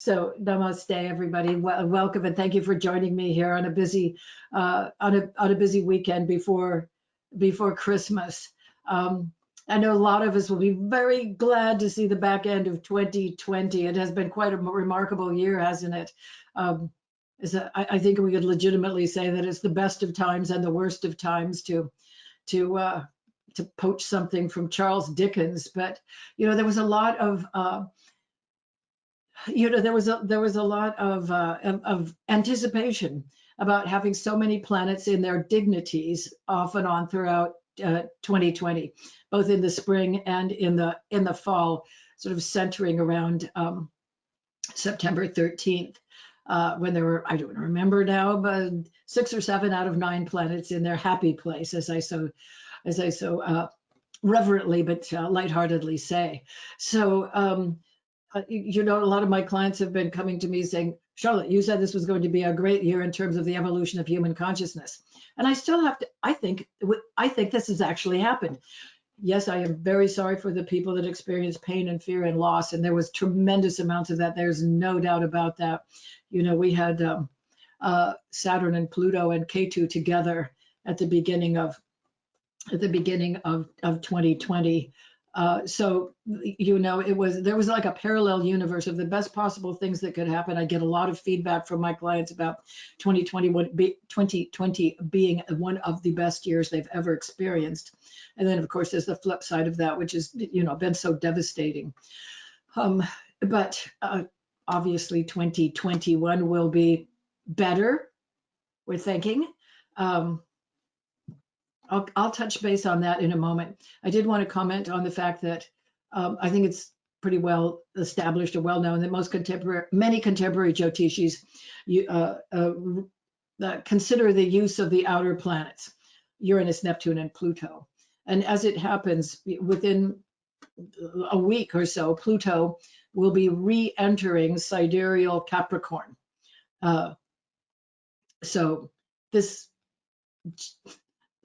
So namaste, everybody. Welcome and thank you for joining me here on a busy on a busy weekend before Christmas. I know a lot of us will be very glad to see the back end of 2020. It has been quite a remarkable year, hasn't it? I think we could legitimately say that it's the best of times and the worst of times to poach something from Charles Dickens. But there was a lot of there was a lot of anticipation about having so many planets in their dignities off and on throughout 2020, both in the spring and in the fall, sort of centering around September 13th, when there were, I don't remember now, but 6 or 7 out of 9 planets in their happy place, as I so reverently but lightheartedly say. So. A lot of my clients have been coming to me saying, Charlotte, you said this was going to be a great year in terms of the evolution of human consciousness. And I still have to, I think this has actually happened. Yes, I am very sorry for the people that experienced pain and fear and loss. And there was tremendous amounts of that. There's no doubt about that. We had Saturn and Pluto and Ketu together at the beginning of 2020. So there was like a parallel universe of the best possible things that could happen. I get a lot of feedback from my clients about 2020 being one of the best years they've ever experienced. And then of course there's the flip side of that, which is been so devastating. But obviously 2021 will be better, we're thinking. I'll touch base on that in a moment. I did want to comment on the fact that I think it's pretty well established or well known that many contemporary Jyotishis consider the use of the outer planets, Uranus, Neptune, and Pluto. And as it happens, within a week or so, Pluto will be re-entering sidereal Capricorn. So this.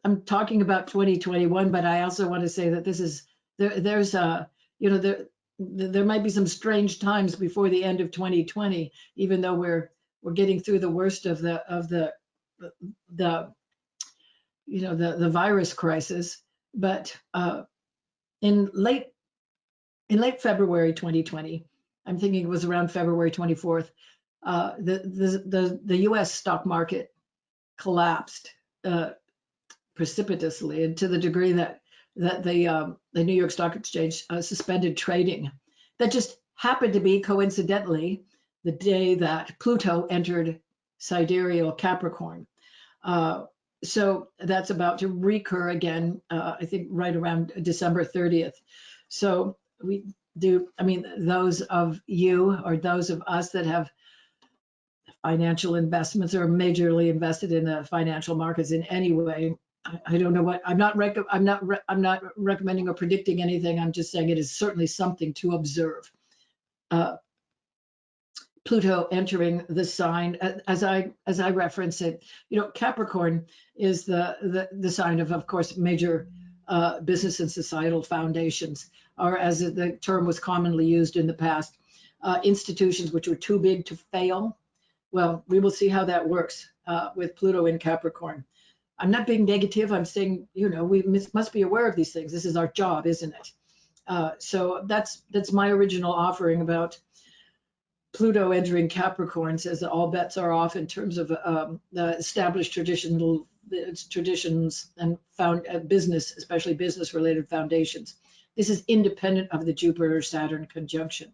I'm talking about 2021, but I also want to say that this is there might be some strange times before the end of 2020, even though we're getting through the worst of the virus crisis. But in late February 2020, I'm thinking it was around February 24th, the U.S. stock market collapsed precipitously, and to the degree that the New York Stock Exchange suspended trading. That just happened to be coincidentally the day that Pluto entered sidereal Capricorn. So that's about to recur again, I think right around December 30th. So those of you or those of us that have financial investments or majorly invested in the financial markets in any way, I don't know what, I'm not recommending or predicting anything. I'm just saying it is certainly something to observe. Pluto entering the sign, as I reference it, Capricorn is the sign of course, major business and societal foundations, or as the term was commonly used in the past, institutions which were too big to fail. Well, we will see how that works with Pluto in Capricorn. I'm not being negative. I'm saying, we must be aware of these things. This is our job, isn't it? So that's my original offering about Pluto entering Capricorn. Says that all bets are off in terms of the established traditions and business, especially business-related foundations. This is independent of the Jupiter-Saturn conjunction.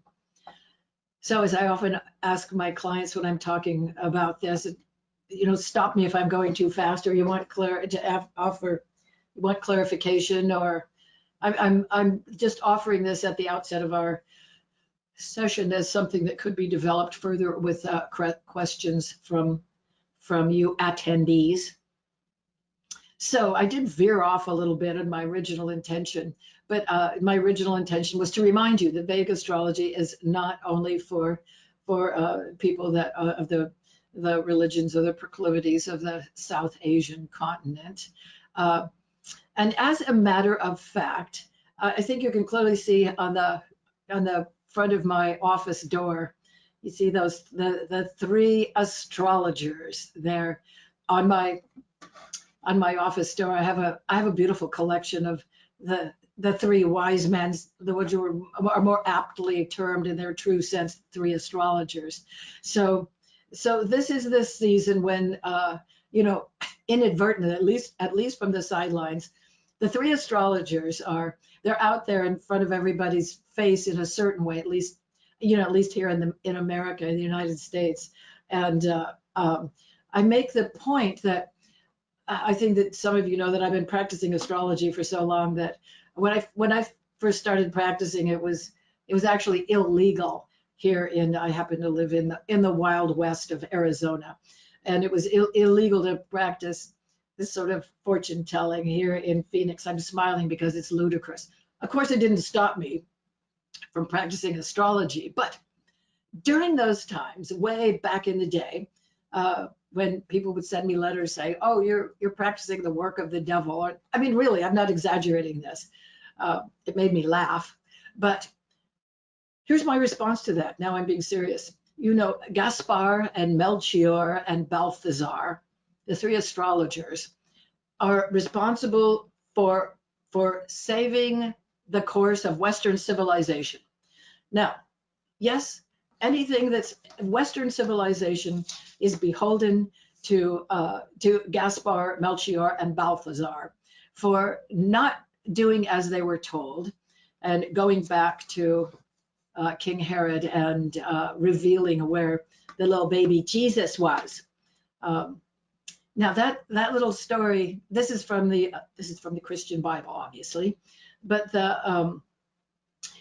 So as I often ask my clients when I'm talking about this, stop me if I'm going too fast, or you want clarification, or I'm just offering this at the outset of our session as something that could be developed further with questions from you attendees. So I did veer off a little bit in my original intention, but my original intention was to remind you that Vedic astrology is not only for people that of the religions or the proclivities of the South Asian continent. And as a matter of fact, I think you can clearly see on the front of my office door You see those the three astrologers there on my office door. I have a beautiful collection of the three wise men, the ones who are more aptly termed in their true sense, three astrologers. So this is this season when you know, inadvertently, at least from the sidelines, the three astrologers they're out there in front of everybody's face in a certain way, at least, you know, at least here in America, in the United States. And I make the point that I think that some of you know that I've been practicing astrology for so long that when I first started practicing, it was actually illegal here I happen to live in the wild west of Arizona, and it was illegal to practice this sort of fortune telling here in Phoenix. I'm smiling because it's ludicrous. Of course, it didn't stop me from practicing astrology, but during those times, way back in the day, when people would send me letters saying, "Oh, you're practicing the work of the devil," or, I mean, really, I'm not exaggerating this. It made me laugh, but here's my response to that. Now I'm being serious. You know, Gaspar and Melchior and Balthazar, the three astrologers, are responsible for saving the course of Western civilization. Now, yes, anything that's Western civilization is beholden to Gaspar, Melchior, and Balthazar for not doing as they were told and going back to King Herod and revealing where the little baby Jesus was. Now that little story, this is from the Christian Bible, obviously, but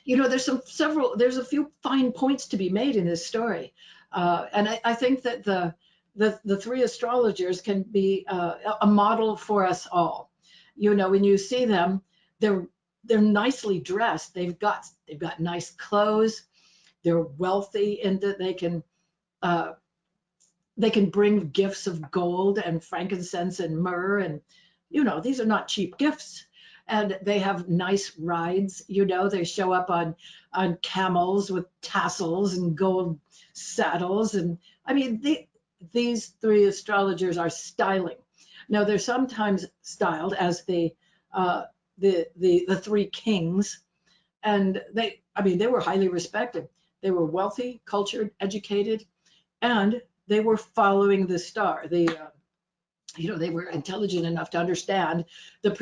you know, there's a few fine points to be made in this story, and I think that the three astrologers can be a model for us all. You know, when you see them, they're nicely dressed. They've got nice clothes. They're wealthy, and that they can bring gifts of gold and frankincense and myrrh, and you know, these are not cheap gifts. And they have nice rides. You know, they show up on camels with tassels and gold saddles, and I mean, these three astrologers are styling. Now, they're sometimes styled as the three kings, and they were highly respected. They were wealthy, cultured, educated, and they were following the star. You know, they were intelligent enough to understand the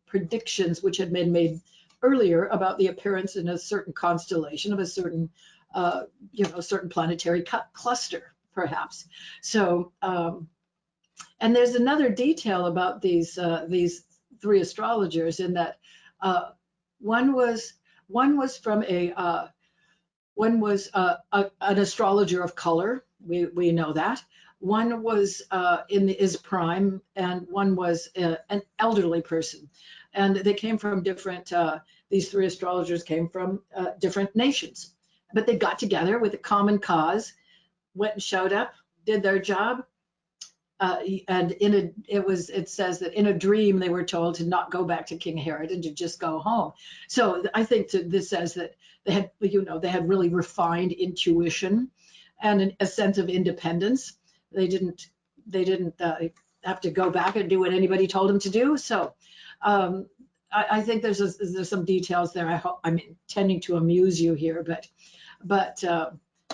predictions which had been made earlier about the appearance in a certain constellation of a certain, you know, certain planetary cluster, perhaps. So, and there's another detail about these three astrologers in that one was from an astrologer of color. We know that. One was in his prime, and one was an elderly person. And they came from different, these three astrologers came from different nations. But they got together with a common cause, went and showed up, did their job. And it says that in a dream they were told to not go back to King Herod and to just go home. So I think that this says that they had really refined intuition and a sense of independence. They didn't have to go back and do what anybody told them to do. So I think there's some details there. I'm intending to amuse you here, but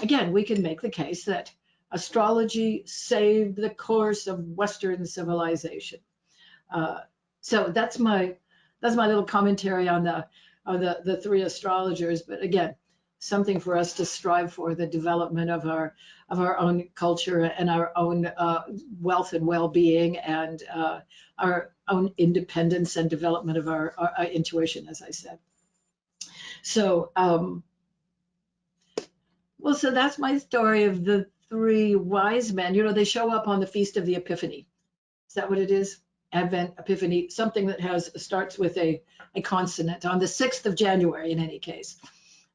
again, we can make the case that astrology saved the course of Western civilization. So that's my little commentary on the three astrologers. But again, something for us to strive for, the development of our own culture and our own wealth and well-being, and our own independence and development of our intuition, as I said. So, well, so that's my story of the three wise men. You know, they show up on the Feast of the Epiphany. Is that what it is? Advent, Epiphany, something that starts with a consonant on the 6th of January, in any case.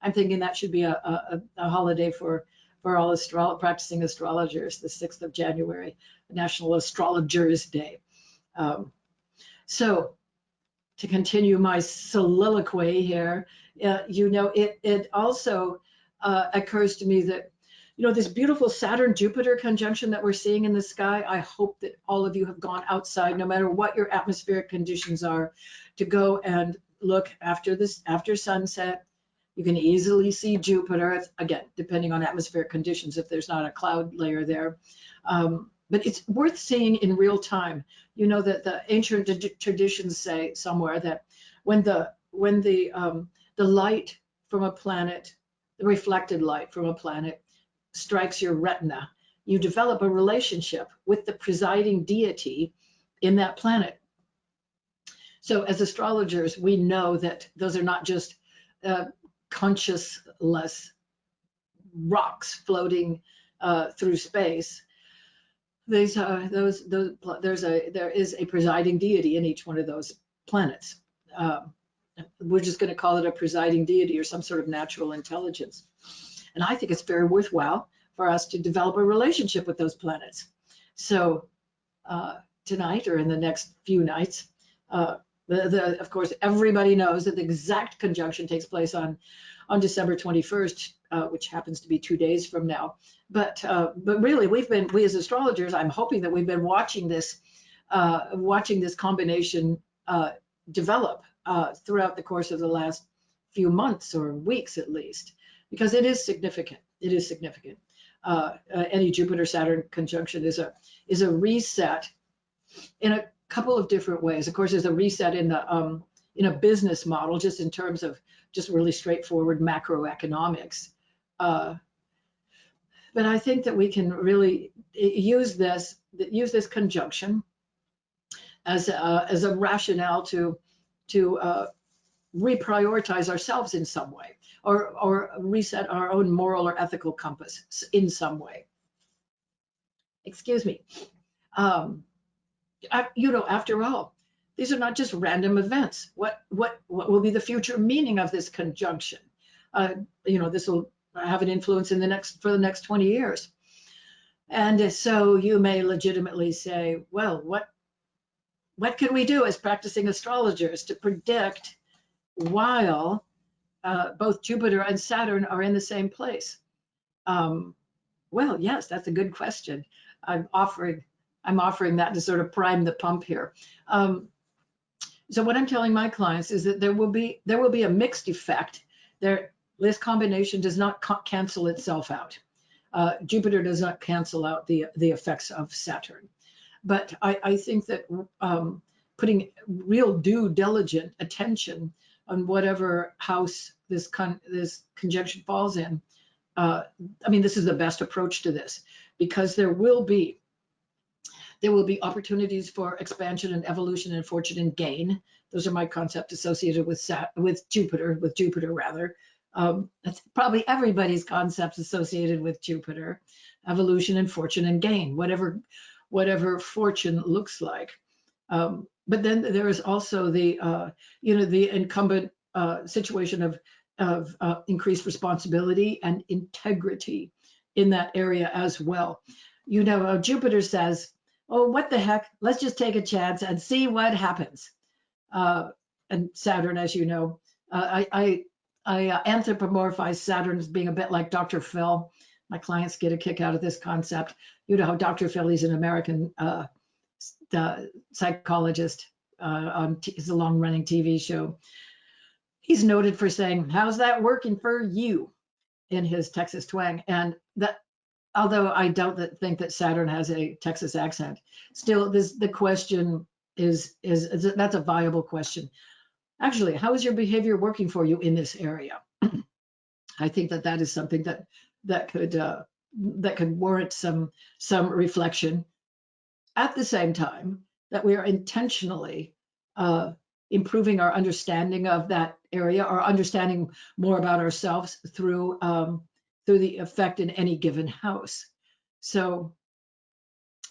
I'm thinking that should be a holiday for all practicing astrologers, the 6th of January, National Astrologers Day. So to continue my soliloquy here, you know, it also occurs to me that This beautiful Saturn-Jupiter conjunction that we're seeing in the sky, I hope that all of you have gone outside, no matter what your atmospheric conditions are, to go and look after sunset. You can easily see Jupiter, again, depending on atmospheric conditions, if there's not a cloud layer there. But it's worth seeing in real time. You know that the ancient traditions say somewhere that when the light from a planet, the reflected light from a planet, strikes your retina, you develop a relationship with the presiding deity in that planet. So as astrologers, we know that those are not just consciousless rocks floating through space. There is a presiding deity in each one of those planets. We're just going to call it a presiding deity or some sort of natural intelligence. And I think it's very worthwhile for us to develop a relationship with those planets. So tonight or in the next few nights, of course, everybody knows that the exact conjunction takes place on December 21st, which happens to be 2 days from now. But really, we as astrologers, I'm hoping that we've been watching this combination develop throughout the course of the last few months or weeks at least, because it is significant. It is significant. Any Jupiter-Saturn conjunction is a reset in a couple of different ways. Of course, there's a reset in a business model, just in terms of just really straightforward macroeconomics. But I think that we can really use this conjunction as a rationale to reprioritize ourselves in some way, or reset our own moral or ethical compass in some way. Excuse me. After all, these are not just random events. What will be the future meaning of this conjunction? This will have an influence for the next 20 years. And so you may legitimately say, well, what can we do as practicing astrologers to predict while both Jupiter and Saturn are in the same place? Well, yes, that's a good question. I'm offering that to sort of prime the pump here. So what I'm telling my clients is that there will be a mixed effect. This combination does not cancel itself out. Jupiter does not cancel out the effects of Saturn. But I think that putting real due diligent attention on whatever house this conjunction falls in, this is the best approach to this, because there will be opportunities for expansion and evolution and fortune and gain. Those are my concepts associated with Jupiter. That's probably everybody's concepts associated with Jupiter: evolution and fortune and gain, whatever fortune looks like. But then there is also the incumbent situation of increased responsibility and integrity in that area as well. Jupiter says, oh, what the heck? Let's just take a chance and see what happens. And Saturn, as you know, I anthropomorphize Saturn as being a bit like Dr. Phil. My clients get a kick out of this concept. You know how Dr. Phil, he's an American psychologist. It's a long-running TV show. He's noted for saying, "How's that working for you?" in his Texas twang. And that, although I don't think that Saturn has a Texas accent, still the question is that's a viable question. Actually, how is your behavior working for you in this area? I think that is something that could warrant some reflection. At the same time, that we are intentionally improving our understanding of that area, or understanding more about ourselves through the effect in any given house. So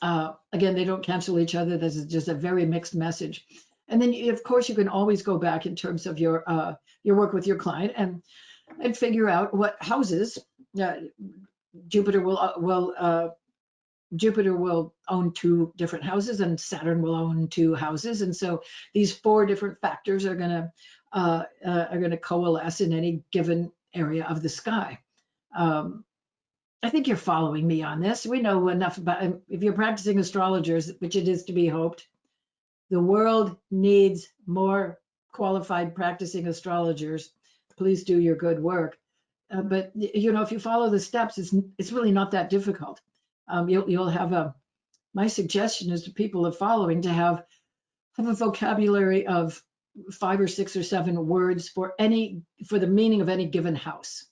again, they don't cancel each other. This is just a very mixed message. And then, of course, you can always go back in terms of your work with your client and figure out what houses Jupiter will own 2 different houses, and Saturn will own 2 houses. And so these 4 different factors are going to coalesce in any given area of the sky. I think you're following me on this. We know enough about, if you're practicing astrologers, which it is to be hoped, the world needs more qualified practicing astrologers. Please do your good work. But if you follow the steps, it's really not that difficult. You'll have my suggestion is to people of following to have a vocabulary of 5 or 6 or 7 words for the meaning of any given house.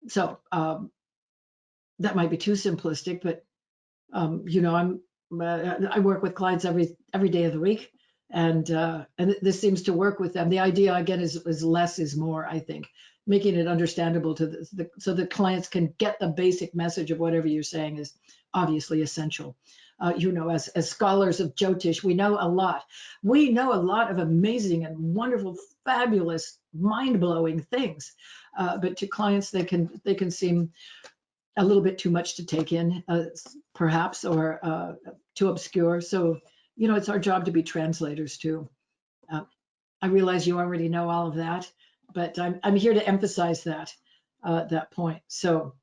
So that might be too simplistic, but I work with clients every day of the week, and this seems to work with them. The idea again is less is more. I think making it understandable to so the clients can get the basic message of whatever you're saying is obviously essential. As scholars of Jyotish, we know a lot. We know a lot of amazing and wonderful, fabulous, mind-blowing things, but to clients they can seem a little bit too much to take in, perhaps, or too obscure. So, it's our job to be translators too. I realize you already know all of that, but I'm here to emphasize that point. So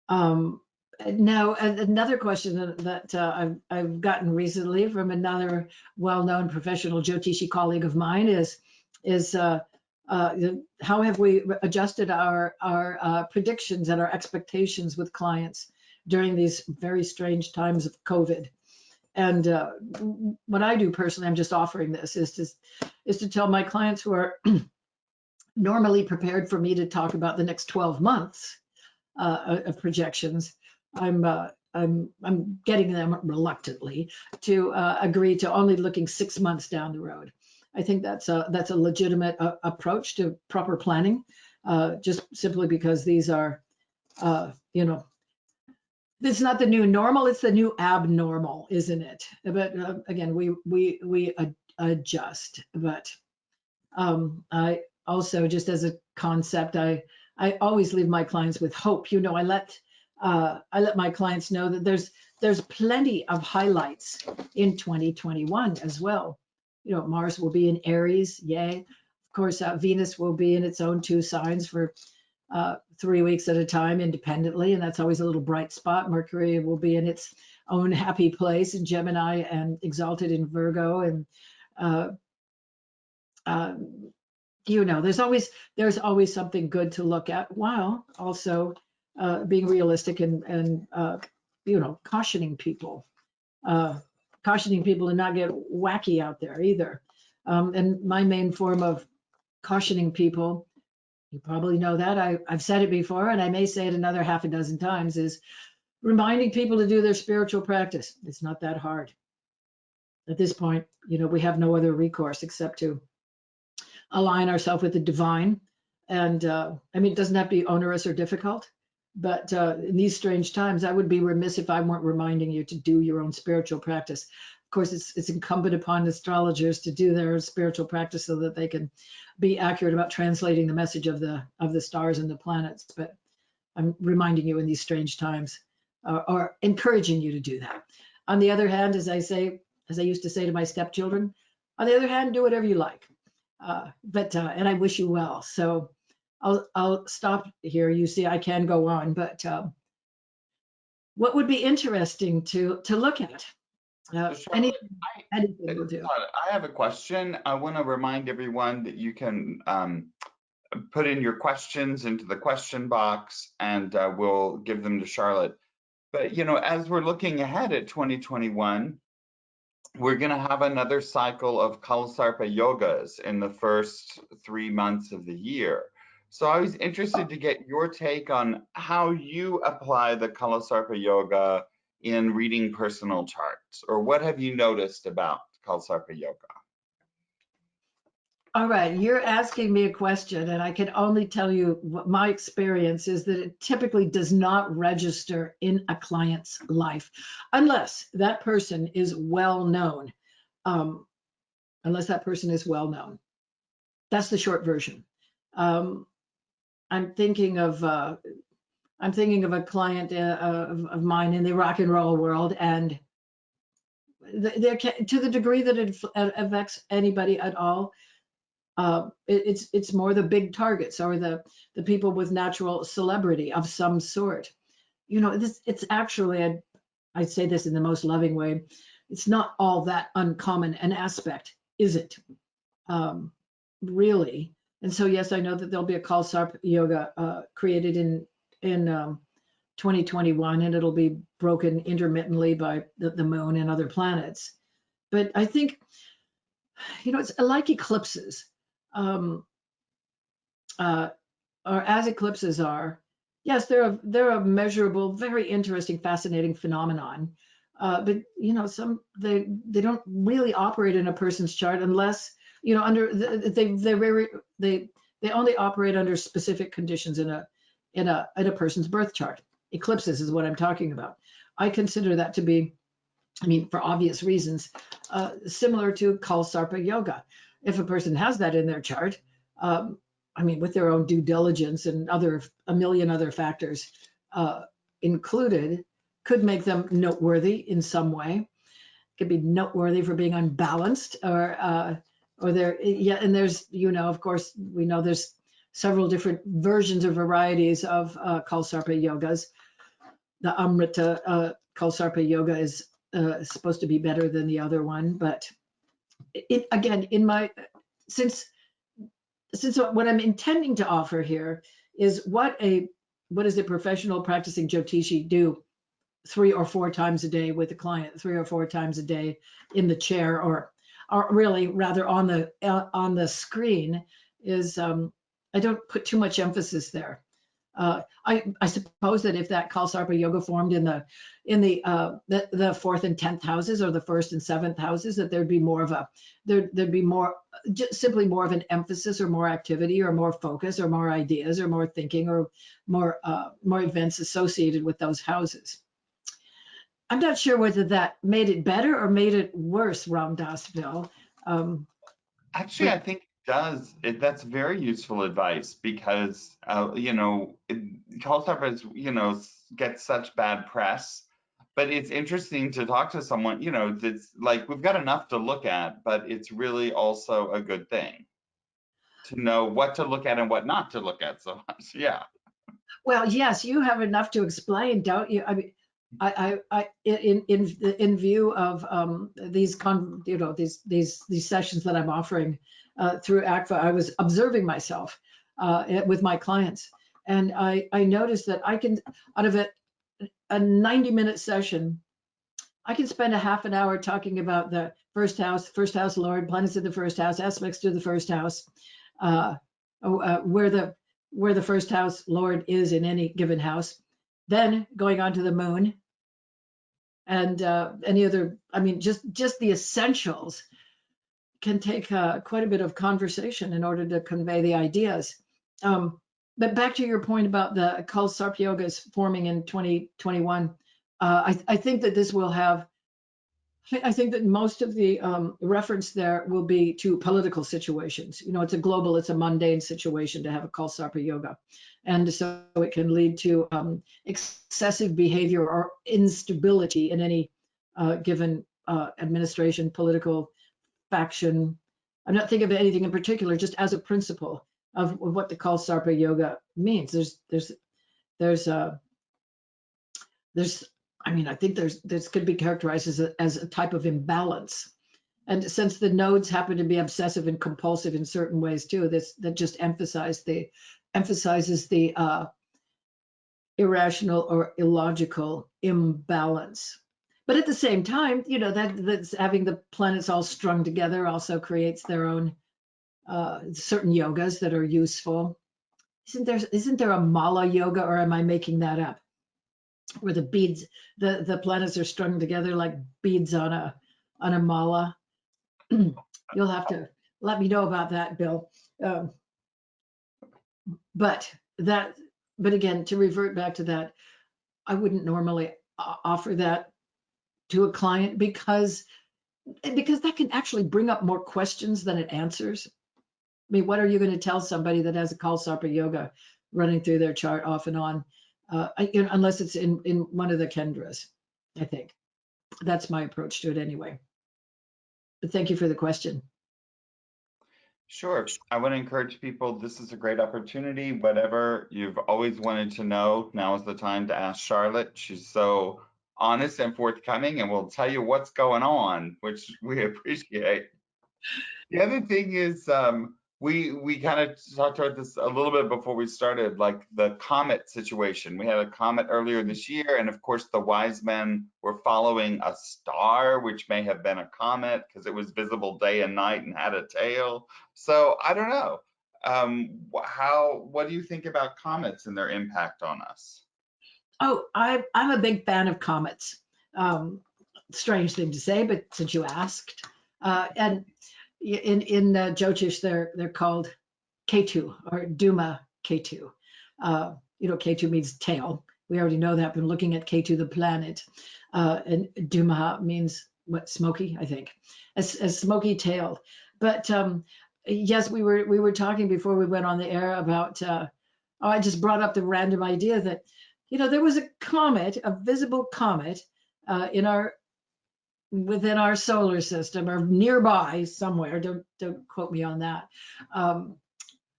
now another question that I've gotten recently from another well-known professional Jyotishi colleague of mine is how have we adjusted our predictions and our expectations with clients during these very strange times of COVID? And what I do personally, I'm just offering this, is to tell my clients who are normally prepared for me to talk about the next 12 months of projections. I'm getting them reluctantly to agree to only looking 6 months down the road. I think that's a legitimate approach to proper planning, just simply because these are, it's not the new normal, it's the new abnormal, isn't it? But again, we adjust. But I also, just as a concept, I always leave my clients with hope. I let my clients know that there's plenty of highlights in 2021 as well. Mars will be in Aries, yay. Of course, Venus will be in its own 2 signs for 3 weeks at a time independently, and that's always a little bright spot. Mercury will be in its own happy place in Gemini and exalted in Virgo, and there's always something good to look at, while also being realistic and cautioning people. To not get wacky out there either. And my main form of cautioning people, you probably know that, I've said it before, and I may say it another half a dozen times, is reminding people to do their spiritual practice. It's not that hard. At this point, we have no other recourse except to align ourselves with the divine. And it doesn't have to be onerous or difficult. But in these strange times, I would be remiss if I weren't reminding you to do your own spiritual practice. Of course, it's incumbent upon astrologers to do their spiritual practice so that they can be accurate about translating the message of the stars and the planets. But I'm reminding you in these strange times, or encouraging you to do that. On the other hand, as I used to say to my stepchildren, on the other hand, do whatever you like. And I wish you well. So I'll stop here. You see, I can go on, but what would be interesting to look at? Anything will do. I have a question. I want to remind everyone that you can put in your questions into the question box, and we'll give them to Charlotte. But as we're looking ahead at 2021, we're going to have another cycle of Kalasarpa yogas in the first 3 months of the year. So I was interested to get your take on how you apply the Kalasarpa yoga in reading personal charts, or what have you noticed about Kalasarpa yoga? All right, you're asking me a question, and I can only tell you what my experience is, that it typically does not register in a client's life unless that person is well known. Unless that person is well known. That's the short version. I'm thinking of a client of mine in the rock and roll world, and to the degree that it affects anybody at all, It's more the big targets or the people with natural celebrity of some sort. It's actually, I say this in the most loving way, it's not all that uncommon an aspect, is it? Really. And so, yes, I know that there'll be a Kalsarp yoga created in 2021, and it'll be broken intermittently by the moon and other planets. But I think, it's like eclipses, um, or as eclipses are. Yes, they're a measurable, very interesting, fascinating phenomenon. But they don't really operate in a person's chart unless under they only operate under specific conditions in a person's birth chart. Eclipses is what I'm talking about. I consider that to be, I mean, for obvious reasons, similar to Kalsarpa yoga. If a person has that in their chart, um, I mean, with their own due diligence and a million other factors included, could make them noteworthy in some way. Could be noteworthy for being unbalanced, or yeah. And there's, of course, we know there's several different versions or varieties of Kalsarpa yogas. The Amrita Kalsarpa yoga is supposed to be better than the other one, but again, since what I'm intending to offer here is what does a professional practicing Jyotishi do 3 or 4 times a day with a client, 3 or 4 times a day in the chair, or really rather on the screen, is I don't put too much emphasis there. I suppose that if that Kalsarpa yoga formed in the 4th and 10th houses, or the 1st and 7th houses, that there'd be more just simply more of an emphasis, or more activity, or more focus, or more ideas, or more thinking, or more events associated with those houses. I'm not sure whether that made it better or made it worse, Ram Dasville. Actually, I think it does. That's very useful advice because, Kalsarpa is, gets such bad press. But it's interesting to talk to someone, that's like, we've got enough to look at, but it's really also a good thing to know what to look at and what not to look at so much. Yeah. Well, yes, you have enough to explain, don't you? I mean, in view of these sessions that I'm offering through ACFA, I was observing myself with my clients, and I noticed that I can, out of a 90-minute session, I can spend a half an hour talking about the first house Lord, planets in the first house, aspects to the first house, where the first house Lord is in any given house, then going on to the moon, and any other, I mean, just the essentials can take quite a bit of conversation in order to convey the ideas. But back to your point about the Kalsarp yogas forming in 2021, I think that this will have, I think that most of the reference there will be to political situations. It's a mundane situation to have a Kalsarpa yoga. And so it can lead to excessive behavior or instability in any given administration, political faction. I'm not thinking of anything in particular, just as a principle of what the Kalsarpa yoga means. I mean, I think this could be characterized as a type of imbalance. And since the nodes happen to be obsessive and compulsive in certain ways too, that just emphasizes the irrational or illogical imbalance. But at the same time, that's having the planets all strung together also creates their own certain yogas that are useful. Isn't there a mala yoga, or am I making that up? Where the beads, the planets are strung together like beads on a mala. You'll have to let me know about that, Bill. But again, to revert back to that, I wouldn't normally offer that to a client because that can actually bring up more questions than it answers. I mean, what are you going to tell somebody that has a Kalsarpa yoga running through their chart off and on, unless it's in one of the Kendras? I think that's my approach to it anyway. But thank you for the question. Sure. I want to encourage people, this is a great opportunity. Whatever you've always wanted to know, now is the time to ask Charlotte. She's so honest and forthcoming and will tell you what's going on, which we appreciate. The other thing is, we kind of talked about this a little bit before we started, like the comet situation. We had a comet earlier this year, and of course, the wise men were following a star, which may have been a comet because it was visible day and night and had a tail. So I don't know. What do you think about comets and their impact on us? Oh, I'm a big fan of comets. Um, Strange thing to say, but since you asked, and in Jyotish, they're called Ketu or Duma Ketu. Ketu means tail. We already know that. Been looking at Ketu, the planet, and Duma means what? Smoky, I think, a smoky tail. But yes, we were talking before we went on the air about. I just brought up the random idea that, there was a comet, a visible comet, in our within our solar system or nearby somewhere. Don't quote me on that. Um,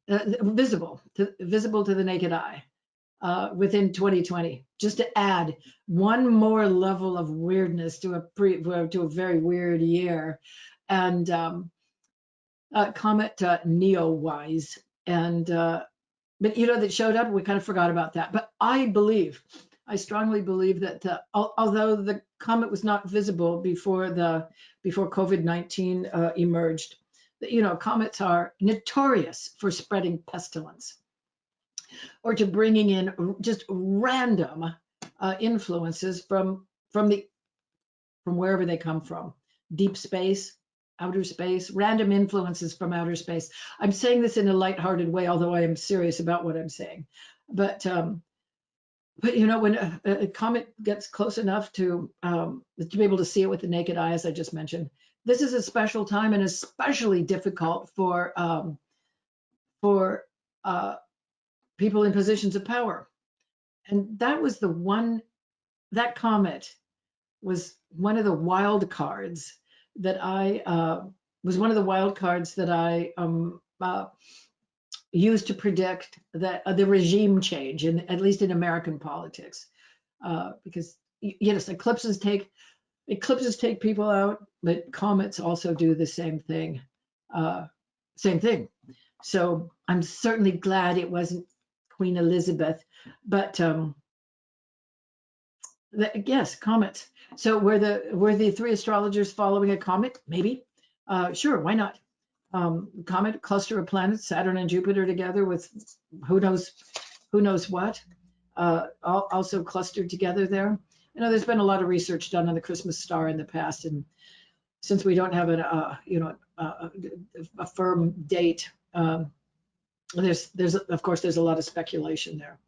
visible to the naked eye within 2020. Just to add one more level of weirdness to a very weird year, and comet Neowise, and but that showed up. We kind of forgot about that. But I strongly believe that although the comet was not visible before COVID-19 emerged, comets are notorious for spreading pestilence or to bringing in just random influences from wherever they come from, deep space, outer space, random influences from outer space. I'm saying this in a lighthearted way, although I am serious about what I'm saying. But when a comet gets close enough to be able to see it with the naked eye, as I just mentioned, this is a special time and especially difficult for people in positions of power. And that comet was one of the wild cards that I used to predict that the regime change, at least in American politics, because yes, eclipses take people out, but comets also do the same thing. Same thing. So I'm certainly glad it wasn't Queen Elizabeth, but yes, comets. So were the three astrologers following a comet? Maybe. Sure, why not? Comet, cluster of planets, Saturn and Jupiter together with who knows what, also clustered together there. There's been a lot of research done on the Christmas star in the past, and since we don't have a firm date, there's of course there's a lot of speculation there.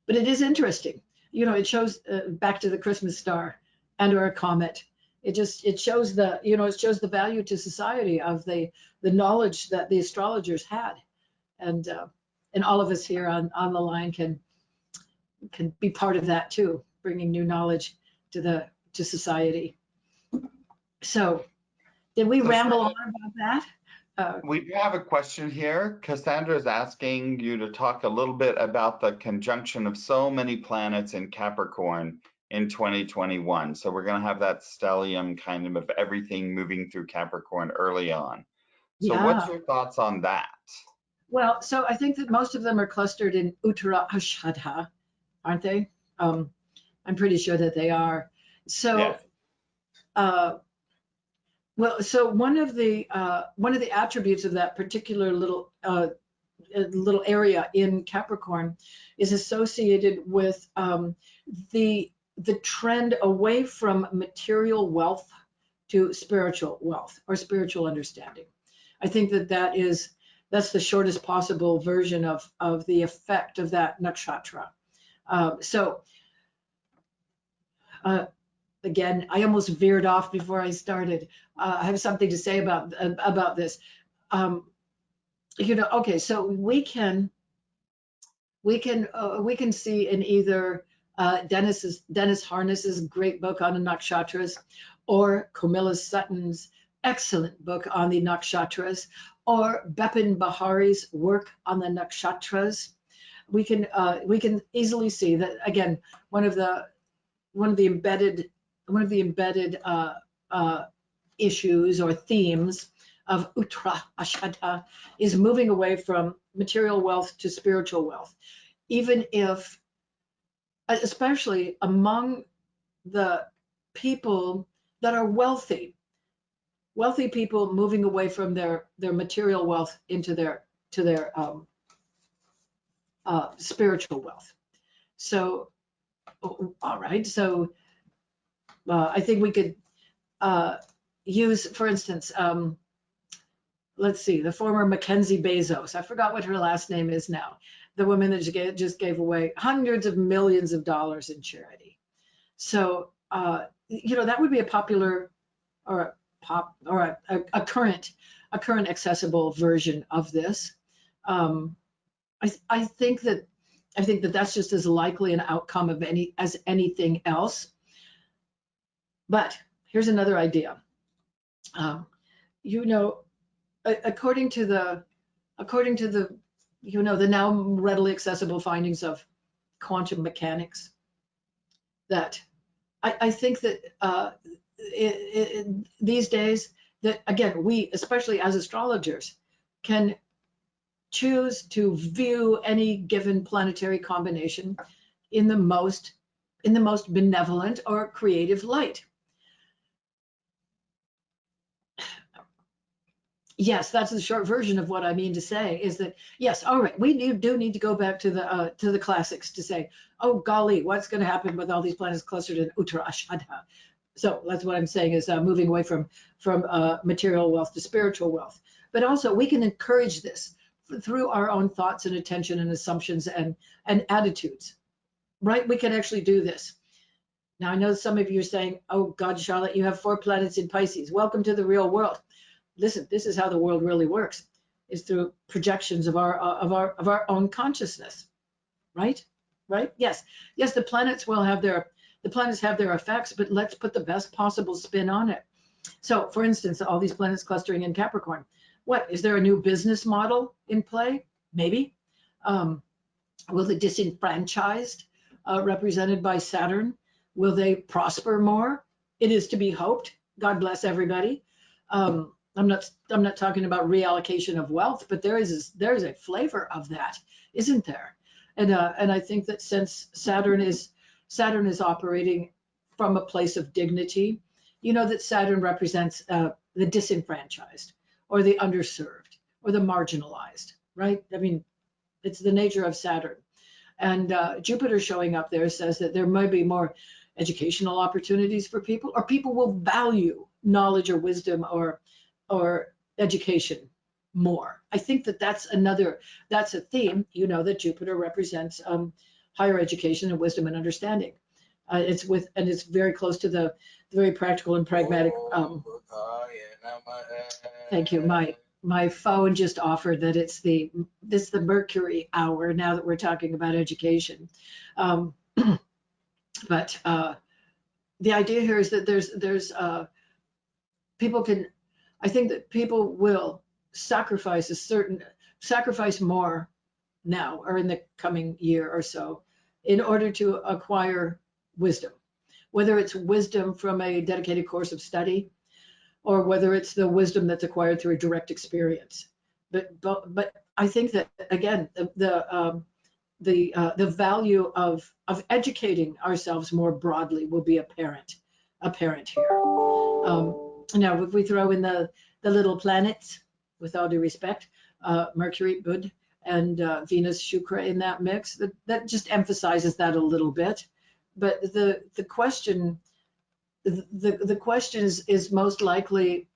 But it is interesting. It shows back to the Christmas star and/or a comet. It shows the value to society of the knowledge that the astrologers had, and all of us here on the line can be part of that too, bringing new knowledge to society. So, did we ramble on about that? We do have a question here. Cassandra is asking you to talk a little bit about the conjunction of so many planets in Capricorn in 2021. So we're going to have that stellium kind of everything moving through Capricorn early on. So what's your thoughts on that? Well, so I think that most of them are clustered in Uttarashadha, aren't they? I'm pretty sure that they are. So, yes. So one of the attributes of that particular little area in Capricorn is associated with the trend away from material wealth to spiritual wealth or spiritual understanding. I think that's the shortest possible version of the effect of that nakshatra. Again, I almost veered off before I started. I have something to say about this. Okay, so we can see in either Dennis Harness's great book on the nakshatras, or Camilla Sutton's excellent book on the nakshatras, or Bipin Bahari's work on the nakshatras, we can easily see that again one of the embedded issues or themes of Uttara Ashada is moving away from material wealth to spiritual wealth, even if, especially among the people that are wealthy people moving away from their material wealth into their spiritual wealth. So, all right. So I think we could use, for instance, let's see, the former Mackenzie Bezos. I forgot what her last name is now. The woman that just gave away hundreds of millions of dollars in charity. So, that would be a popular or a current accessible version of this. I think that that's just as likely an outcome of anything else. But here's another idea. According to the the now readily accessible findings of quantum mechanics, that I think that these days, that again, we, especially as astrologers, can choose to view any given planetary combination in the most benevolent or creative light. Yes, that's the short version of what I mean to say, is that yes, all right, we do need to go back to the classics to say, oh golly, what's going to happen with all these planets clustered in Uttara Ashada? So that's what I'm saying, is moving away from material wealth to spiritual wealth. But also we can encourage this through our own thoughts and attention and assumptions and attitudes, right? We can actually do this. Now I know some of you are saying, oh God, Charlotte, you have 4 planets in Pisces. Welcome to the real world. Listen, this is how the world really works, is through projections of our own consciousness, right? Yes, the planets have their effects, but let's put the best possible spin on it. So, for instance, all these planets clustering in Capricorn. What is there a new business model in play? Maybe. Will the disenfranchised, represented by Saturn, will they prosper more? It is to be hoped. God bless everybody. I'm not talking about reallocation of wealth, but there is a flavor of that, isn't there? And I think that since Saturn is operating from a place of dignity, that Saturn represents the disenfranchised or the underserved or the marginalized, right? I mean, it's the nature of Saturn. And Jupiter showing up there says that there might be more educational opportunities for people, or people will value knowledge or wisdom or education more. I think that that's a theme, that Jupiter represents higher education and wisdom and understanding. It's very close to the very practical and pragmatic. Thank you. My phone just offered that it's the Mercury hour now that we're talking about education. But the idea here is that there's I think that people will sacrifice more now or in the coming year or so in order to acquire wisdom, whether it's wisdom from a dedicated course of study or whether it's the wisdom that's acquired through a direct experience. But I think that again, the value of educating ourselves more broadly will be apparent here. Now, if we throw in the little planets, with all due respect, Mercury, Bud, and Venus, Shukra in that mix, that just emphasizes that a little bit. But the question is most likely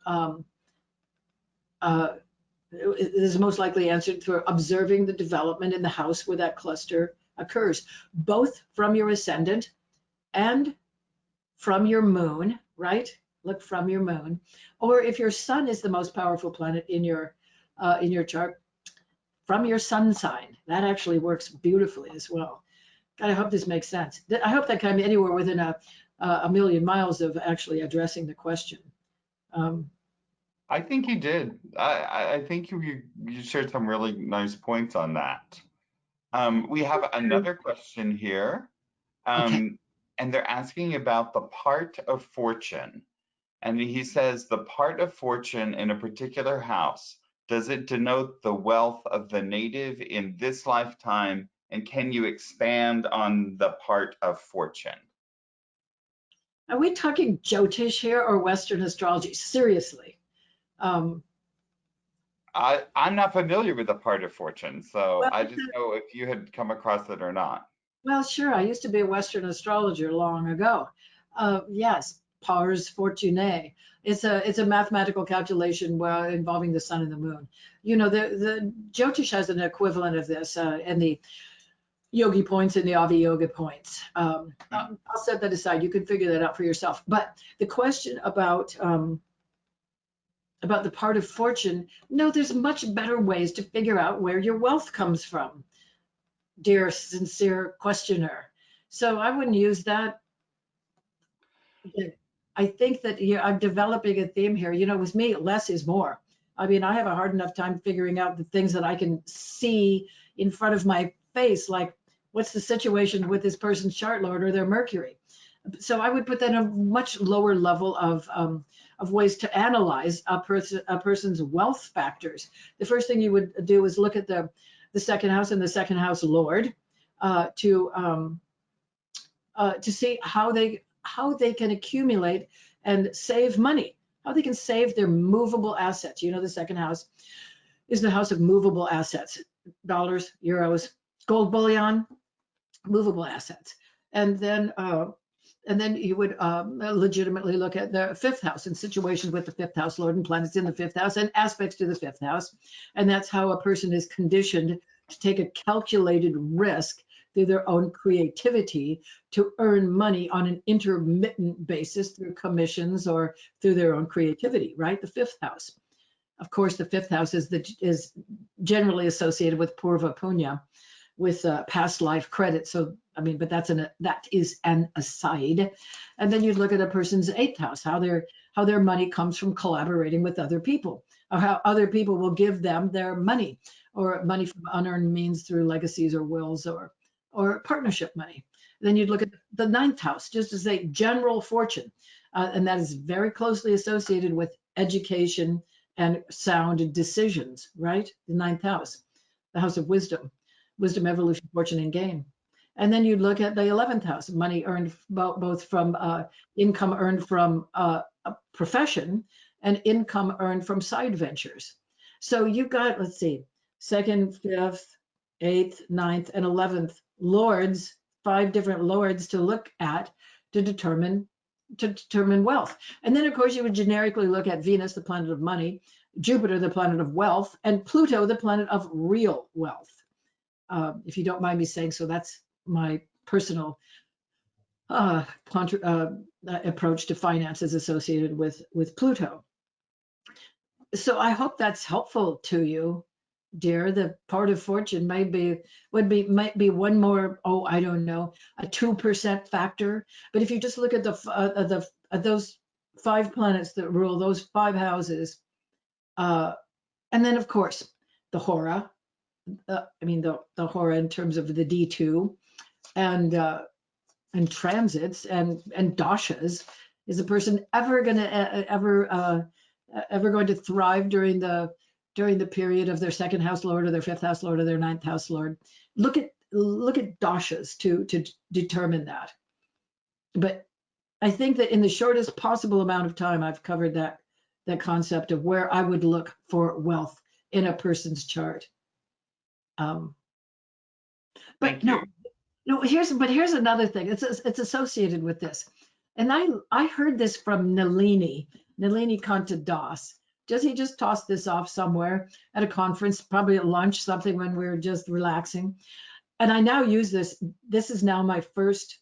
answered through observing the development in the house where that cluster occurs, both from your ascendant and from your moon, right? Look from your moon, or if your sun is the most powerful planet in your chart, from your sun sign. That actually works beautifully as well. God, I hope this makes sense. I hope that can be anywhere within a million miles of actually addressing the question. I think you did. I think you shared some really nice points on that. We have another question here, Okay. um, and they're asking about the part of fortune. And he says the part of fortune in a particular house, does it denote the wealth of the native in this lifetime? And can you expand on the part of fortune? Are we talking Jyotish here or Western astrology? Seriously. Um, I'm not familiar with the part of fortune, so well, I just know if you had come across it or not. well, sure. I used to be a Western astrologer long ago. Yes, pars fortunae. It's a mathematical calculation involving the sun and the moon. You know, the Jyotish has an equivalent of this, and the yogi points and the Avi Yoga points. I'll set that aside. You can figure that out for yourself. But the question about the part of fortune, no, there's much better ways to figure out where your wealth comes from, dear sincere questioner. So I wouldn't use that. I think that I'm developing a theme here. You know, with me, less is more. I mean, I have a hard enough time figuring out the things that I can see in front of my face, like what's the situation with this person's chart lord or their Mercury. So I would put that in a much lower level of ways to analyze a person's wealth factors. The first thing you would do is look at the second house and the second house lord uh, to um, to see how they can accumulate and save money, how they can save their movable assets. You know, the second house is the house of movable assets, dollars, euros, gold bullion, movable assets. And then you would legitimately look at the fifth house and situations with the fifth house lord and planets in the fifth house and aspects to the fifth house. And that's how a person is conditioned to take a calculated risk through their own creativity to earn money on an intermittent basis through commissions or through their own creativity, right? The fifth house. Of course, the fifth house is generally associated with Purva Punya, with past life credit. So, I mean, but that is an aside. And then you'd look at a person's eighth house, how their money comes from collaborating with other people, or how other people will give them their money, or money from unearned means through legacies or wills or partnership money. Then you'd look at the ninth house, just as a general fortune, and that is very closely associated with education and sound decisions, right? The ninth house, the house of wisdom, evolution, fortune, and gain. And then you'd look at the 11th house, money earned both from income earned from a profession and income earned from side ventures. So you've got, let's see, second, fifth, eighth, ninth, and 11th lords, 5 different lords to look at to determine wealth. And then, of course, you would generically look at Venus, the planet of money, Jupiter, the planet of wealth, and Pluto, the planet of real wealth. If you don't mind me saying so, that's my personal approach to finances associated with Pluto. So I hope that's helpful to you, dear. The part of fortune might be one more, oh, I don't know, a 2% factor. But if you just look at those 5 planets that rule those 5 houses, and then of course the hora, the hora in terms of the D2 and transits and dashas. Is a person ever going to ever going to thrive during the period of their second house lord or their fifth house lord or their ninth house lord? Look at dashas to determine that. But I think that in the shortest possible amount of time, I've covered that concept of where I would look for wealth in a person's chart. Um, but Thank you. no, here's another thing. It's associated with this, and I heard this from Nalini Kanta Das. Does he just toss this off somewhere at a conference, probably at lunch, something when we were just relaxing? And I now use this. This is now my first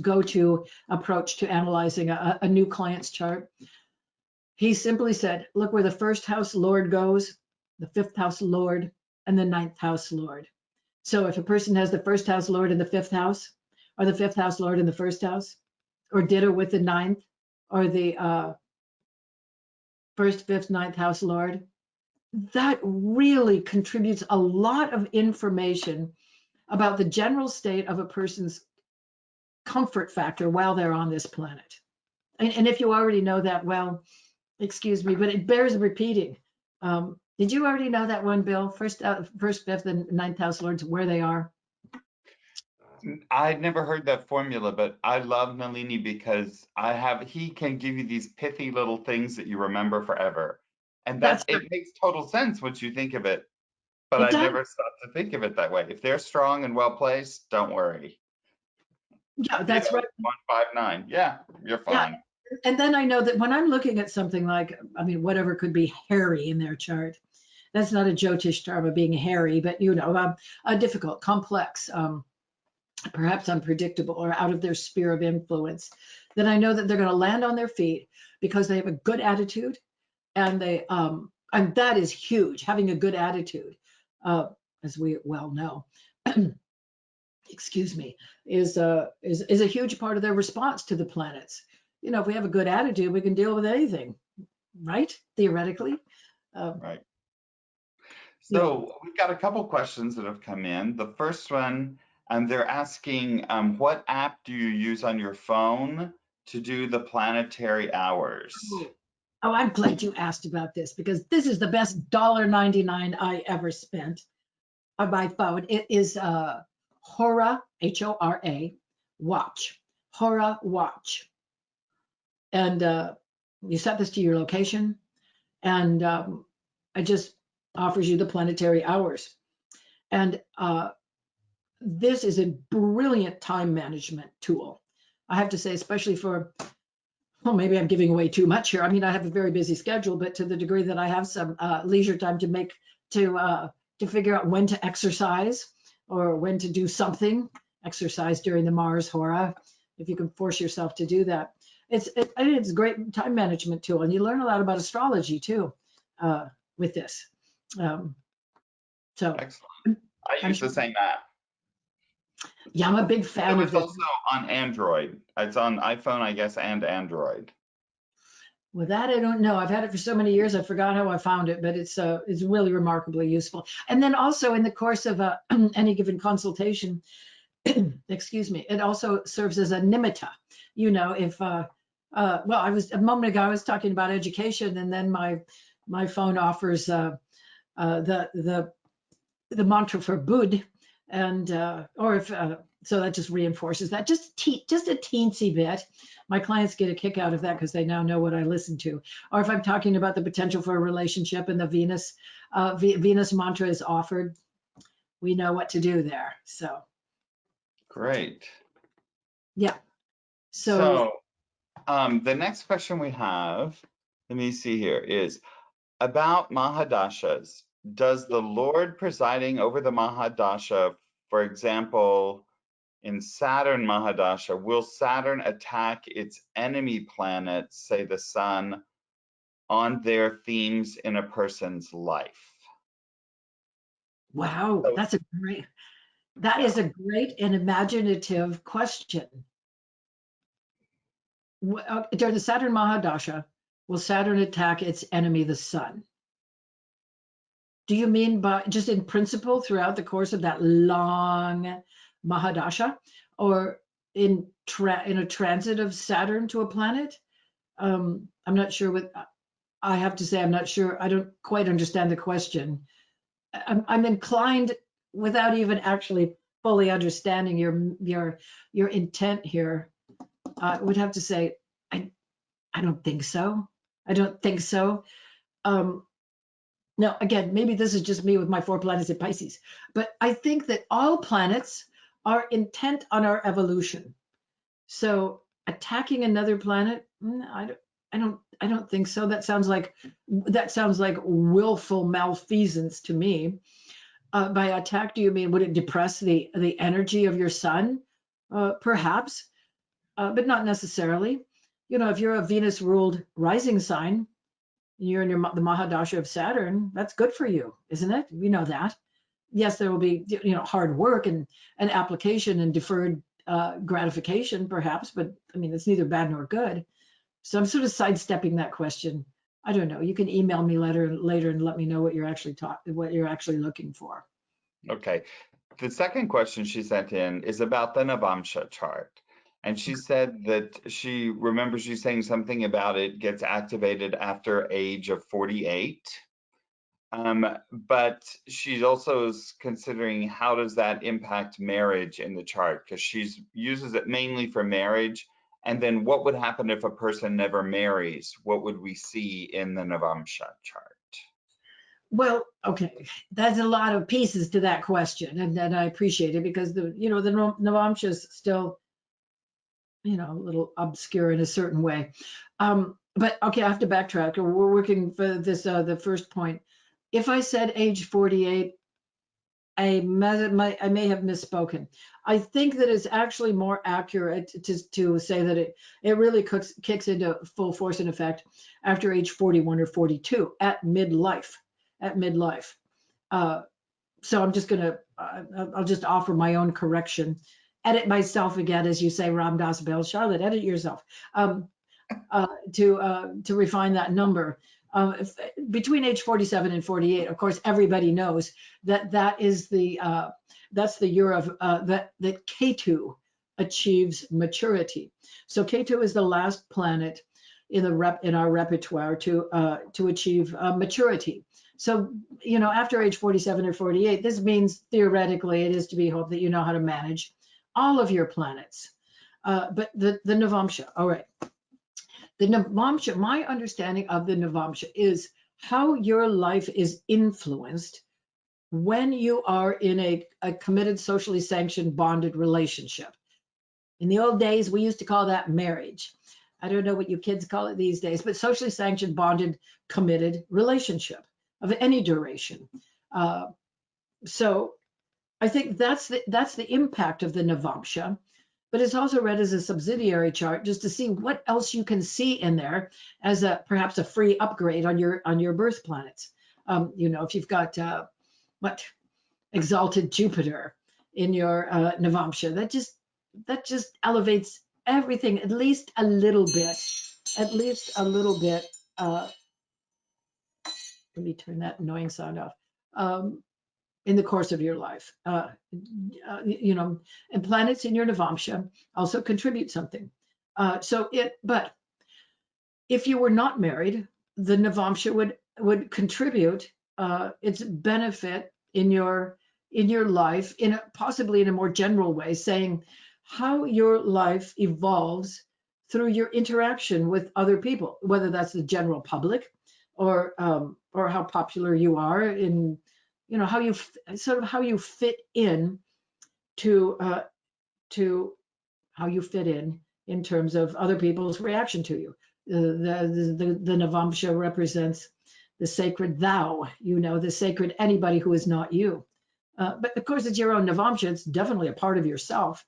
go-to approach to analyzing a new client's chart. He simply said, look where the first house lord goes, the fifth house lord, and the ninth house lord. So if a person has the first house lord in the fifth house, or the fifth house lord in the first house, or ditto with the ninth, or the first, fifth, ninth house lord, that really contributes a lot of information about the general state of a person's comfort factor while they're on this planet. And if you already know that, well, excuse me, but it bears repeating. Did you already know that one, Bill? First, fifth, and ninth house lords, where they are? I'd never heard that formula, but I love Nalini because he can give you these pithy little things that you remember forever. And That's it makes total sense once you think of it, but it I does. never stopped to think of it that way. If they're strong and well placed, don't worry. Yeah, that's right. 159. Yeah, you're Yeah. fine. And then I know that when I'm looking at something like, I mean, whatever could be hairy in their chart, that's not a Jyotish dharma being hairy, but a difficult, complex, perhaps unpredictable or out of their sphere of influence, then I know that they're going to land on their feet because they have a good attitude, and and that is huge. Having a good attitude, as we well know, excuse me, is a huge part of their response to the planets. If we have a good attitude, we can deal with anything, right? Theoretically. Right. Yeah. So we've got a couple questions that have come in. The first one, they're asking, what app do you use on your phone to do the planetary hours? Oh, I'm glad you asked about this because this is the best $1.99 I ever spent on my phone. It is Hora, Hora, watch, Hora watch. And you set this to your location, and it just offers you the planetary hours. And this is a brilliant time management tool. I have to say, especially for, well, maybe I'm giving away too much here. I mean, I have a very busy schedule, but to the degree that I have some leisure time to figure out when to exercise or when to do something, exercise during the Mars Hora, if you can force yourself to do that. I think it's a great time management tool, and you learn a lot about astrology too with this. So Excellent. I I'm use the sure, same app. yeah, I'm a big fan So of it's this. also on Android. It's on iPhone, I guess, and Android. With that, I don't know. I've had it for so many years, I forgot how I found it, but it's really remarkably useful. And then also in the course of any given consultation, excuse me, it also serves as a nimitta. If well, I was a moment ago I was talking about education, and then my phone offers the mantra for Bud, and or if so that just reinforces that just a teensy bit. My clients get a kick out of that because they now know what I listen to. Or if I'm talking about the potential for a relationship and the Venus mantra is offered, we know what to do there. So Great. yeah. So the next question we have, let me see here, is about Mahadashas. Does the Lord presiding over the Mahadasha, for example, in Saturn Mahadasha, will Saturn attack its enemy planets, say the sun, on their themes in a person's life? Wow, So, that yeah. is a great and imaginative question. During the Saturn Mahadasha, will Saturn attack its enemy, the sun? Do you mean by just in principle throughout the course of that long Mahadasha, or in a transit of Saturn to a planet? I'm not sure what I have to say. I'm not sure. I don't quite understand the question. I'm inclined, without even actually fully understanding your intent here, I would have to say I don't think so. I don't think so. Now, again, maybe this is just me with my 4 planets in Pisces, but I think that all planets are intent on our evolution. So attacking another planet, I don't think so. That sounds like willful malfeasance to me. By attack, do you mean would it depress the energy of your sun? Perhaps, but not necessarily. If you're a Venus ruled rising sign, you're in the Mahadasha of Saturn, that's good for you, isn't it? We know that. Yes, there will be hard work and application and deferred gratification, perhaps, but I mean it's neither bad nor good. So I'm sort of sidestepping that question I don't know. You can email me later and let me know what you're actually looking for. Okay. The second question she sent in is about the Navamsha chart. And she said that she remembers you saying something about it gets activated after age of 48. But she also is considering how does that impact marriage in the chart, because she uses it mainly for marriage. And then what would happen if a person never marries? What would we see in the Navamsha chart? Well, okay, that's a lot of pieces to that question, and I appreciate it because the Navamsha is still a little obscure in a certain way. But okay, I have to backtrack. We're working for this the first point. If I said age 48, I may have misspoken. I think that it's actually more accurate to say that it really kicks into full force and effect after age 41 or 42 at midlife. At midlife. So I'm just gonna I'll just offer my own correction. Edit myself again, as you say, Ram Dass Bell. Charlotte, edit yourself to refine that number. Between age 47 and 48, of course, everybody knows that that's the year of that Ketu achieves maturity. So Ketu is the last planet in our repertoire to achieve maturity. So, after age 47 or 48, this means theoretically it is to be hoped that you know how to manage all of your planets. But the Navamsha, all right. The Navamsha, my understanding of the Navamsha is how your life is influenced when you are in a committed, socially sanctioned, bonded relationship. In the old days, we used to call that marriage. I don't know what you kids call it these days, but socially sanctioned, bonded, committed relationship of any duration. So I think that's the impact of the Navamsha, but it's also read as a subsidiary chart just to see what else you can see in there as perhaps a free upgrade on your birth planets. If you've got exalted Jupiter in your Navamsha, that just elevates everything at least a little bit. At least a little bit. Let me turn that annoying sound off. In the course of your life, and planets in your Navamsha also contribute something. But if you were not married, the Navamsha would contribute its benefit in your life possibly in a more general way, saying how your life evolves through your interaction with other people, whether that's the general public or how popular you are in how you fit in to how you fit in terms of other people's reaction to you. The Navamsha represents the sacred thou, the sacred anybody who is not you. But of course, it's your own Navamsha. It's definitely a part of yourself.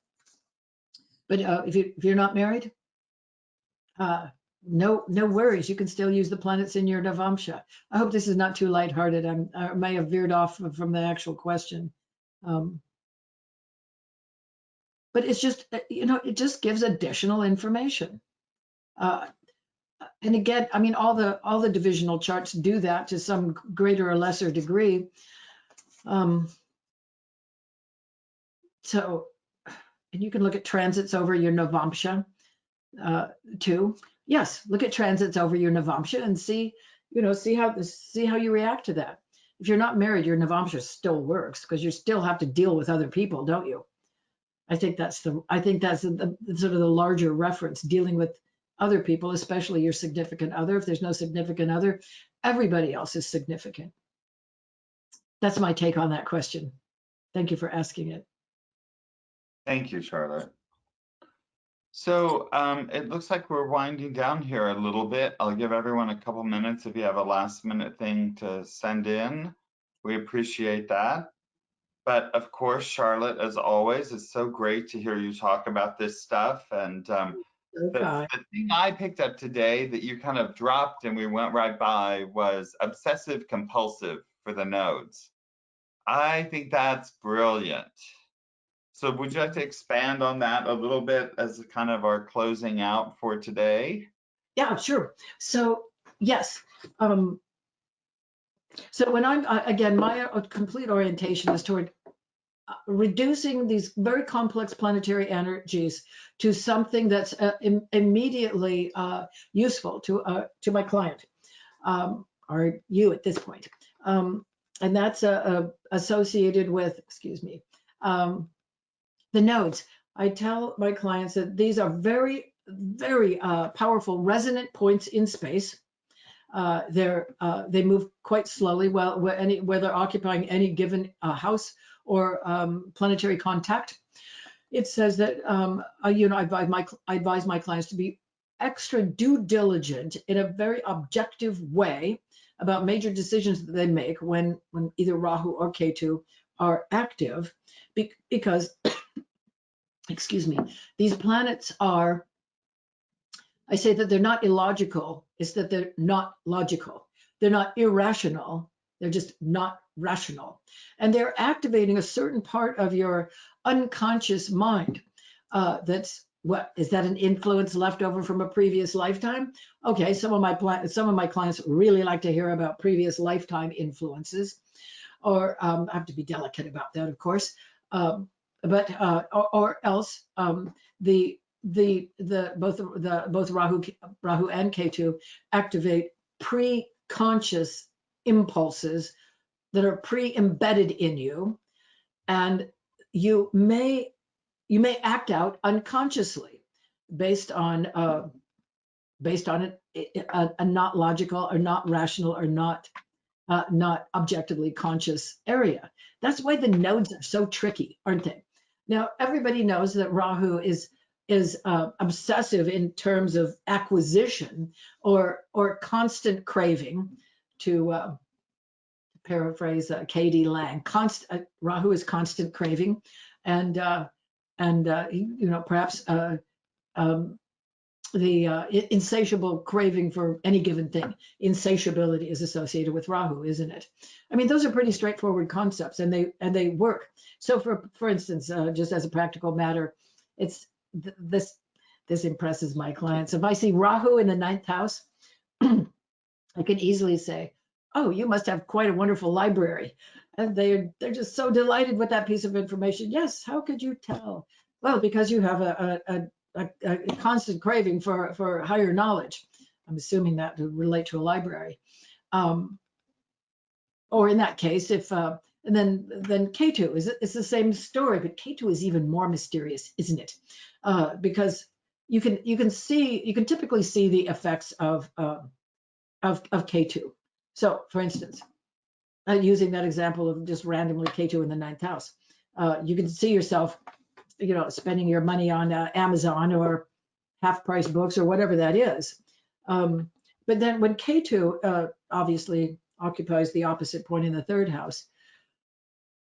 But if you're not married, no worries. You can still use the planets in your Navamsha. I hope this is not too lighthearted. I may have veered off from the actual question. But it's just, it just gives additional information. And again, I mean, all the divisional charts do that to some greater or lesser degree. So, and you can look at transits over your Navamsha too. Yes, look at transits over your Navamsha and see how you react to that. If you're not married, your Navamsha still works because you still have to deal with other people, don't you? I think that's the sort of the larger reference, dealing with other people, especially your significant other. If there's no significant other, everybody else is significant. That's my take on that question. Thank you for asking it. Thank you, Charlotte. So it looks like we're winding down here a little bit. I'll give everyone a couple minutes if you have a last minute thing to send in. We appreciate that. But of course, Charlotte, as always, it's so great to hear you talk about this stuff. And the thing I picked up today that you kind of dropped and we went right by was obsessive compulsive for the nodes. I think that's brilliant. So would you like to expand on that a little bit as kind of our closing out for today? Yeah, sure. So yes. So when again, my complete orientation is toward reducing these very complex planetary energies to something that's immediately useful to my client, or you at this point. And that's associated with, excuse me, the nodes. I tell my clients that these are very, very powerful resonant points in space. They move quite slowly where they're occupying any given house or planetary contact. It says that I advise my clients to be extra due diligent in a very objective way about major decisions that they make when either Rahu or Ketu are active, because excuse me, these planets are, I say that they're not illogical, it's that they're not logical. They're not irrational, they're just not rational. And they're activating a certain part of your unconscious mind. That's what is that, an influence left over from a previous lifetime? Okay, some of my clients really like to hear about previous lifetime influences, or I have to be delicate about that, of course. Or else both Rahu and Ketu activate pre-conscious impulses that are pre-embedded in you, and you may act out unconsciously based on a not logical or not rational or not objectively conscious area. That's why the nodes are so tricky, aren't they? Now, everybody knows that Rahu is obsessive in terms of acquisition or constant craving. To paraphrase K.D. Lang, Rahu is constant craving, and perhaps the insatiable craving for any given thing. Insatiability is associated with Rahu, isn't it? I mean, those are pretty straightforward concepts, and they work. So for instance, just as a practical matter, it's this impresses my clients. If I see Rahu in the 9th house, I can easily say, "Oh, you must have quite a wonderful library," and they're just so delighted with that piece of information. Yes, how could you tell? Well, because you have a constant craving for higher knowledge. I'm assuming that to relate to a library. Or in that case, if and then Ketu it's the same story, but Ketu is even more mysterious, isn't it? Because you can typically see the effects of Ketu. So, for instance, using that example of just randomly Ketu in the 9th house, you can see yourself, spending your money on Amazon or half-price books or whatever that is. But then when Ketu obviously occupies the opposite point in the 3rd house,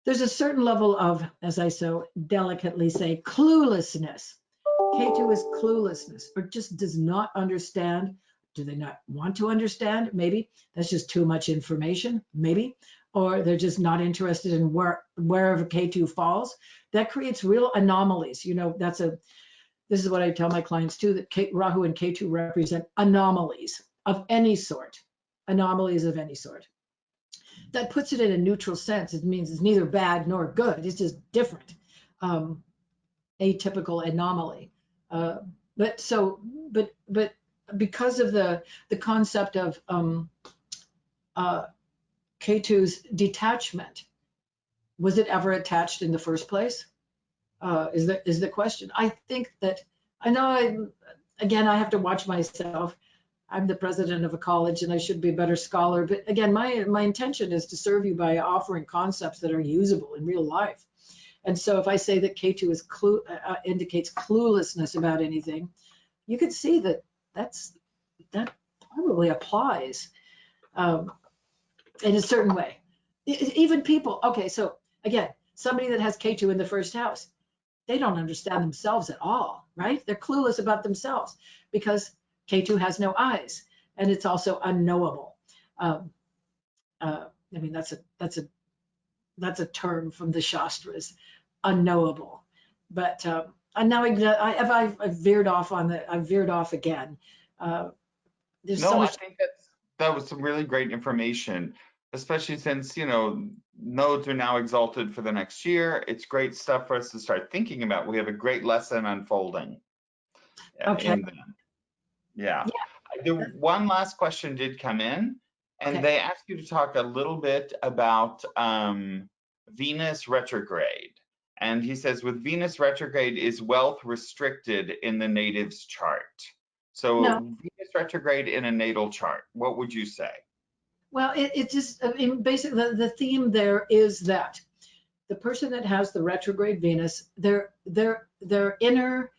there's a certain level of, as I so delicately say, cluelessness. Ketu is cluelessness, or just does not understand. Do they not want to understand? Maybe that's just too much information, maybe, or they're just not interested in wherever Ketu falls. That creates real anomalies. This is what I tell my clients too, that Rahu and Ketu represent anomalies of any sort. Anomalies of any sort. That puts it in a neutral sense. It means it's neither bad nor good. It's just different. Atypical anomaly. But because of the concept of Ketu's detachment, was it ever attached in the first place? Is the question. I think that, I know I have to watch myself. I'm the president of a college and I should be a better scholar. But again, my intention is to serve you by offering concepts that are usable in real life. And so if I say that Ketu indicates cluelessness about anything, you can see that probably applies in a certain way. Even people, okay, so again, somebody that has Ketu in the 1st house, they don't understand themselves at all, right? They're clueless about themselves because Ketu has no eyes, and it's also unknowable. I mean, that's a term from the Shastras, unknowable. But and now I've veered off again. There's No, so much. I think that was some really great information, especially since, you know, nodes are now exalted for the next year. It's great stuff for us to start thinking about. We have a great lesson unfolding Okay. in them. Yeah. Yeah. One last question did come in, and Okay. they asked you to talk a little bit about Venus retrograde. And he says, with Venus retrograde, is wealth restricted in the native's chart? So No. Venus retrograde in a natal chart, what would you say? Well, it just, I mean, basically, the theme there is that the person that has the retrograde Venus, their inner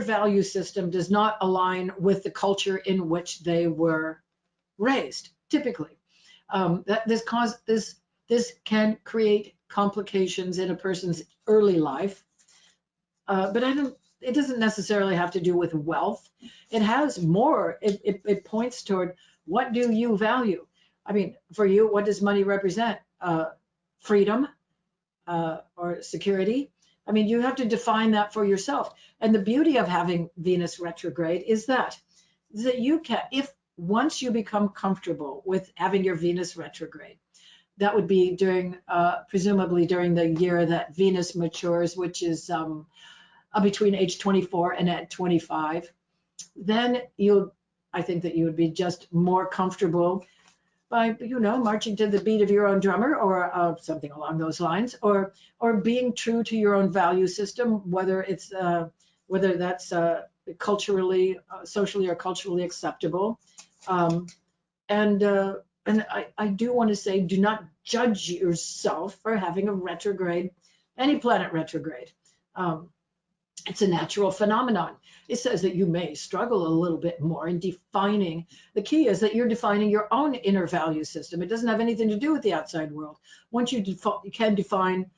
value system does not align with the culture in which they were raised. Typically, that this can create complications in a person's early life. But I don't. It doesn't necessarily have to do with wealth. It has more. It points toward what do you value. I mean, for you, what does money represent? Freedom, or security. I mean, you have to define that for yourself. And the beauty of having Venus retrograde is that you can, if once you become comfortable with having your Venus retrograde, that would be during, presumably during the year that Venus matures, which is between age 24 and at 25, then I think that you would be just more comfortable by, you know, marching to the beat of your own drummer, or something along those lines, or being true to your own value system, whether that's culturally, socially, or culturally acceptable. Um, and I do want to say, do not judge yourself for having a retrograde, any planet retrograde. It's a natural phenomenon. It says that you may struggle a little bit more in defining. The key is that you're defining your own inner value system. It doesn't have anything to do with the outside world. Once you can define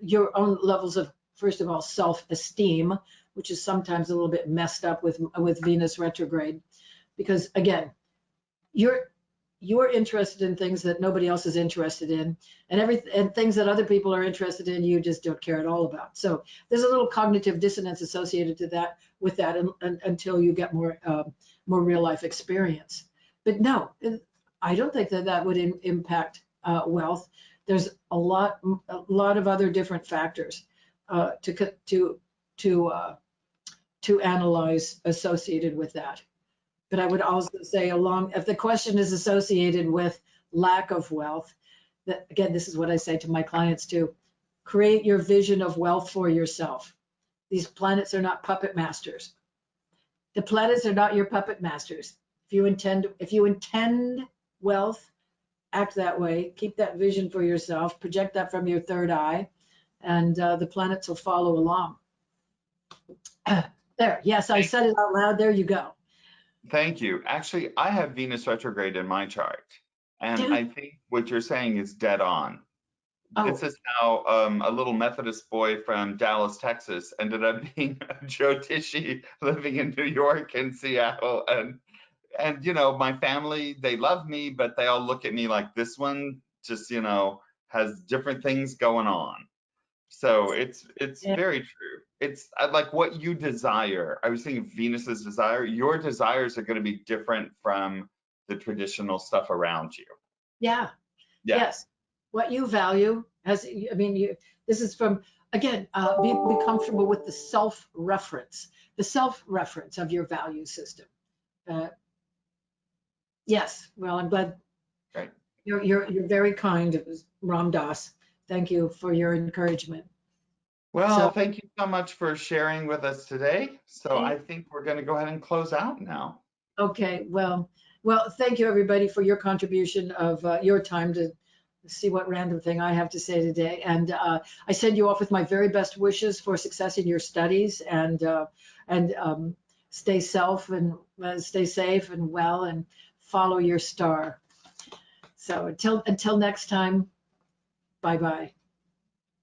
your own levels of, first of all, self-esteem, which is sometimes a little bit messed up with Venus retrograde, because again, you're interested in things that nobody else is interested in, and things that other people are interested in, you just don't care at all about. So there's a little cognitive dissonance associated with that until you get more real life experience. But no, I don't think that would impact wealth. There's a lot of other different factors to analyze associated with that. But I would also say, if the question is associated with lack of wealth, that again, this is what I say to my clients too: create your vision of wealth for yourself. These planets are not puppet masters. The planets are not your puppet masters. If you intend wealth, act that way. Keep that vision for yourself. Project that from your third eye, and the planets will follow along. There. Yes, I said it out loud. There you go. Thank you. Actually, I have Venus retrograde in my chart, and I think what you're saying is dead on. Oh. This is how a little Methodist boy from Dallas, Texas, ended up being a Jyotishi living in New York and Seattle, and you know, my family, they love me, but they all look at me like, this one just, you know, has different things going on. So it's Yeah. very true. It's like what you desire. I was thinking Venus's desire. Your desires are going to be different from the traditional stuff around you. Yeah. Yeah. Yes. What you value has, I mean, this is from, again, be comfortable with the self-reference of your value system. Yes. Well, I'm glad. Right. You're very kind. It was Ram Dass. Thank you for your encouragement. Well, So, thank you so much for sharing with us today. So I think we're going to go ahead and close out now. okay. Well, thank you everybody for your contribution of your time to see what random thing I have to say today. And I send you off with my very best wishes for success in your studies, and stay safe and well, and follow your star. So until next time, bye bye.